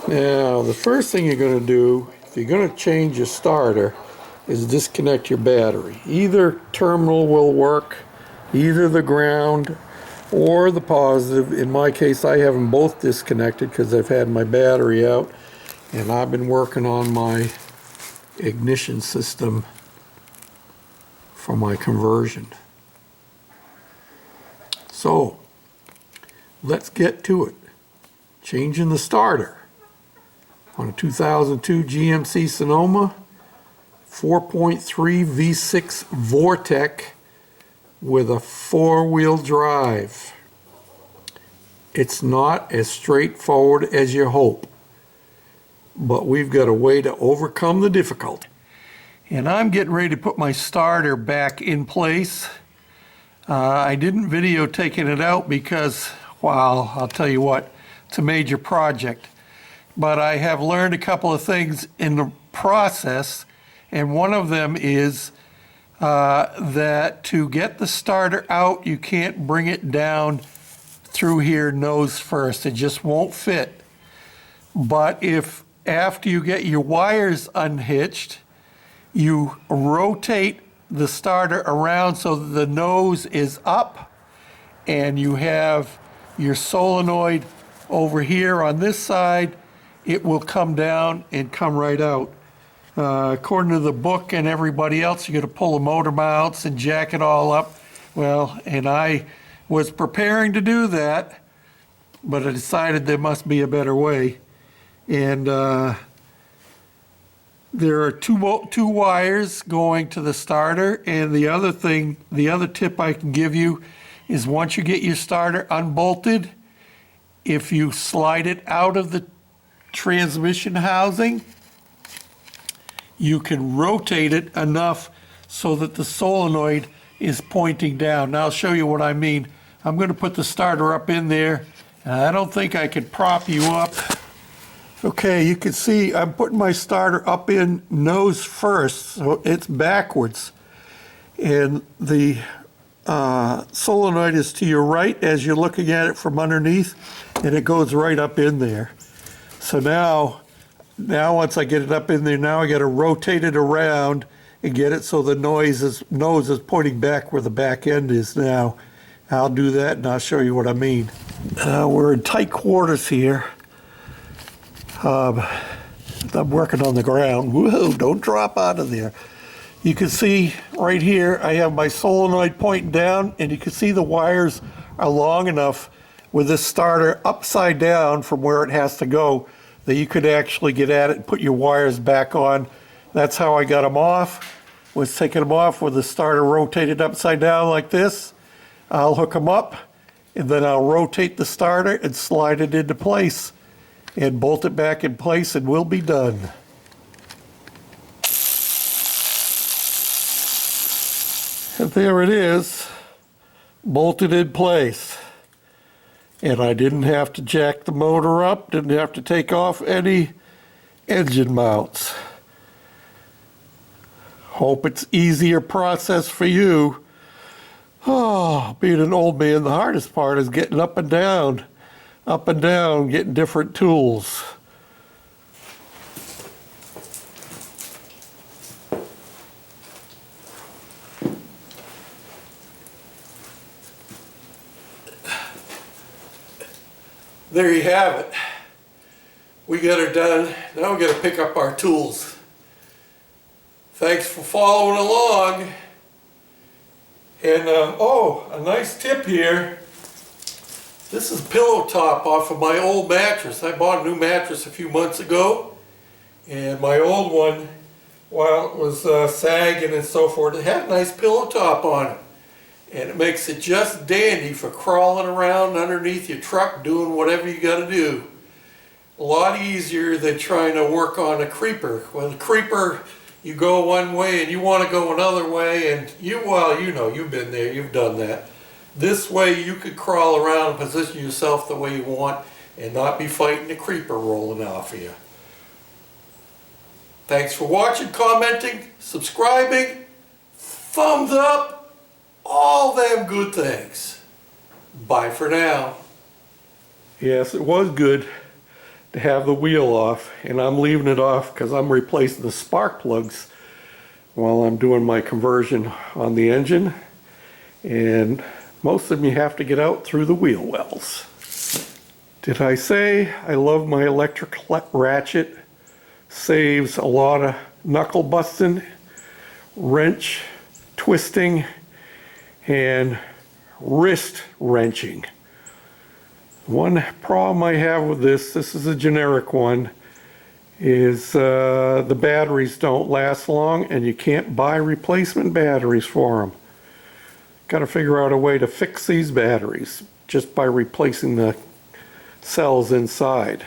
Now, the first thing you're going to do, if you're going to change your starter, is disconnect your battery. Either terminal will work, either the ground or the positive. In my case, I have them both disconnected because I've had my battery out, and I've been working on my ignition system for my conversion. So, let's get to it. Changing the starter on a 2002 GMC Sonoma 4.3 V6 Vortec with a four-wheel drive. It's not as straightforward as you hope, but we've got a way to overcome the difficulty. And I'm getting ready to put my starter back in place. I didn't video taking it out because, well, I'll tell you what, it's a major project. But I have learned a couple of things in the process, and one of them is that to get the starter out, you can't bring it down through here nose first. It just won't fit. But if after you get your wires unhitched, you rotate the starter around so that the nose is up and you have your solenoid over here on this side, it will come down and come right out. According to the book and everybody else, you're going to pull the motor mounts and jack it all up. Well, and I was preparing to do that, but I decided there must be a better way. And there are two wires going to the starter, and the other tip I can give you is once you get your starter unbolted, if you slide it out of the transmission housing, you can rotate it enough so that the solenoid is pointing down. Now I'll show you what I mean. I'm going to put the starter up in there, and I don't think I can prop you up. Okay, you can see I'm putting my starter up in nose first, so it's backwards. And the solenoid is to your right as you're looking at it from underneath, and it goes right up in there. So now once I get it up in there, now I got to rotate it around and get it so the nose is pointing back where the back end is now. I'll do that and I'll show you what I mean. We're in tight quarters here. I'm working on the ground. Whoa, don't drop out of there. You can see right here, I have my solenoid pointing down, and you can see the wires are long enough with this starter upside down from where it has to go that you could actually get at it and put your wires back on. That's how I got them off, was taking them off with the starter rotated upside down like this. I'll hook them up, and then I'll rotate the starter and slide it into place and bolt it back in place, and we'll be done. And there it is, bolted in place. And I didn't have to jack the motor up, didn't have to take off any engine mounts. Hope it's easier process for you. Oh, being an old man, the hardest part is getting up and down, getting different tools. There you have it. We got her done. Now we got to pick up our tools. Thanks for following along. And oh, a nice tip here. This is pillow top off of my old mattress. I bought a new mattress a few months ago, and my old one, while it was sagging and so forth, it had a nice pillow top on it. And it makes it just dandy for crawling around underneath your truck doing whatever you got to do. A lot easier than trying to work on a creeper. Well, the creeper, you go one way and you want to go another way, and well, you know, you've been there, you've done that. This way you could crawl around and position yourself the way you want and not be fighting the creeper rolling off of you. Thanks for watching, commenting, subscribing, thumbs up, all them good things. Bye for now. Yes, it was good. to have the wheel off, and I'm leaving it off because I'm replacing the spark plugs while I'm doing my conversion on the engine. And most of them you have to get out through the wheel wells. Did I say I love my electric ratchet? Saves a lot of knuckle busting, wrench twisting, and wrist wrenching. One problem I have with this is a generic one, is the batteries don't last long and you can't buy replacement batteries for them. Got to figure out a way to fix these batteries just by replacing the cells inside.